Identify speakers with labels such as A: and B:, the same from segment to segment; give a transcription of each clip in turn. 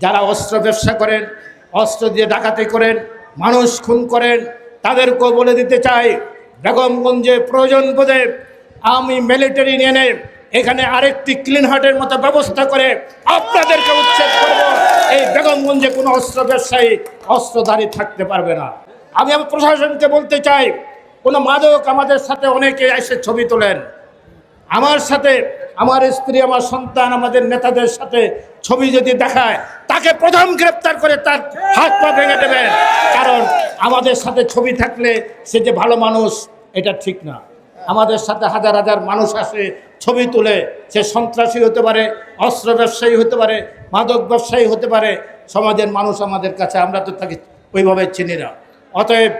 A: যারা অস্ত্র ব্যবসা করেন, অস্ত্র দিয়ে ডাকাতি করেন, মানুষ খুন করেন, তাদেরকেও বলে দিতে চাই, বেগমগঞ্জে প্রয়োজন বোধে আমি মিলিটারি নিয়ে এখানে আরেকটি ক্লিন হার্টের মতো ব্যবস্থা করে আপনাদেরকে উচ্ছেদ করব। এই বেগমগঞ্জে কোনো অস্ত্র ব্যবসায়ী অস্ত্রধারী থাকতে পারবে না। আমি আমার প্রশাসনকে বলতে চাই, কোনো মাদক আমাদের সাথে অনেকে এসে ছবি তোলেন, আমার সাথে, আমার স্ত্রী, আমার সন্তান, আমাদের নেতাদের সাথে ছবি যদি দেখায়, তাকে প্রথম গ্রেপ্তার করে তার হাত পা ভেঙে দেবেন। কারণ আমাদের সাথে ছবি থাকলে সে যে ভালো মানুষ এটা ঠিক না। আমাদের সাথে হাজার হাজার মানুষ আসে, ছবি তুলে, সে সন্ত্রাসী হতে পারে, অস্ত্র ব্যবসায়ী হতে পারে, মাদক ব্যবসায়ী হতে পারে। সমাজের মানুষ আমাদের কাছে, আমরা তো তাকে ওইভাবে চিনি না। অতএব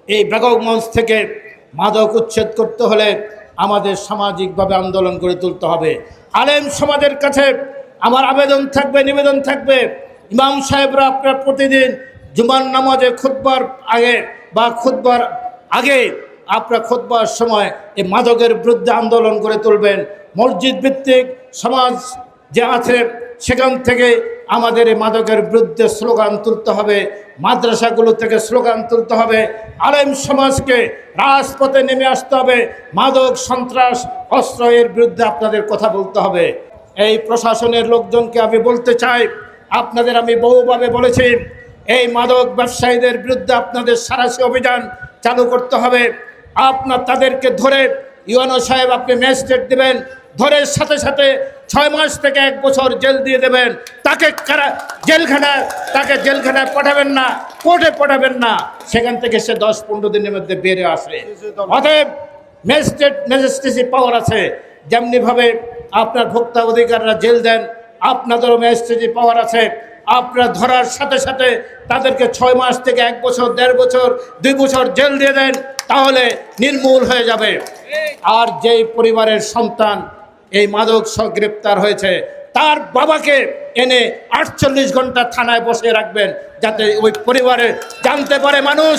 A: এই বেগমগঞ্জ থেকে মাদক উচ্ছেদ করতে হলে আমাদের সামাজিকভাবে আন্দোলন করে তুলতে হবে। আলেম সমাজের কাছে আমার আবেদন থাকবে, নিবেদন থাকবে, ইমাম সাহেবরা আপনার প্রতিদিন জুমার নামাজে খুতবার আগে বা খুতবার আগে আপনার খুতবার সময় এই মাদকের বিরুদ্ধে আন্দোলন করে তুলবেন। মসজিদ ভিত্তিক সমাজ যে আছে সেখান থেকে আমাদের এই মাদকের বিরুদ্ধে স্লোগান তুলতে হবে, মাদ্রাসাগুলো থেকে স্লোগান তুলতে হবে, আলেম সমাজকে রাজপথে নেমে আসতে হবে, মাদক সন্ত্রাস অস্ত্র এর বিরুদ্ধে আপনাদের কথা বলতে হবে। এই প্রশাসনের লোকজনকে আমি বলতে চাই, আপনাদের আমি বহুভাবে বলেছি, এই মাদক ব্যবসায়ীদের বিরুদ্ধে আপনাদের সারাশি অভিযান চালু করতে হবে। আপনার তাদেরকে ধরে ইউএনও সাহেব আপনি ম্যাজিস্ট্রেট দেবেন, ধরে সাথে সাথে 6 মাস থেকে 1 বছর জেল দিয়ে দেবেন। তাকে জেলখানায় পাঠাবেন না, কোর্টে পাঠাবেন না, সেখান থেকে সে 10-15 দিনের মধ্যে বেরিয়ে আসে। অতএব ম্যাজিস্ট্রেসি পাওয়ার আছে, যেমনিভাবে আপনার ভোক্তা অধিকাররা জেল দেন, আপনাদেরও ম্যাজিস্ট্রেসি পাওয়ার আছে। আপনারা ধরার সাথে সাথে তাদেরকে 6 মাস থেকে 1 বছর, 1.5 বছর, 2 বছর জেল দিয়ে দেন, তাহলে নির্মূল হয়ে যাবে। আর যেই পরিবারের সন্তান এই মাদক সহ গ্রেপ্তার হয়েছে, তার বাবাকে এনে 48 ঘন্টা থানায় বসে রাখবেন, যাতে ওই পরিবারে জানতে পারে, মানুষ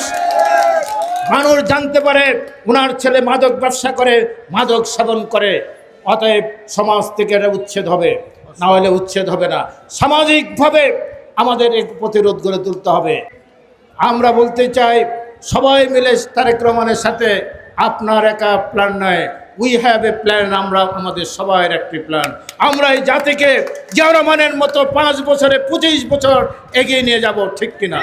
A: জানতে পারে ওনার ছেলে মাদক ব্যবসা করে, মাদক সেবন করে। অতএব সমাজ থেকে এটা উচ্ছেদ হবে, না হলে উচ্ছেদ হবে না। সামাজিকভাবে আমাদের এক প্রতিরোধ গড়ে তুলতে হবে। আমরা বলতে চাই, সবাই মিলে তারেক রহমানের সাথে, আপনার একা প্ল্যান নয়, উই হ্যাভ এ প্ল্যান। আমরা আমাদের সবার একটি প্ল্যান। আমরা এই জাতিকে জিয়া রহমানের মতো 5 বছরে 25 বছর এগিয়ে নিয়ে যাব, ঠিক কিনা?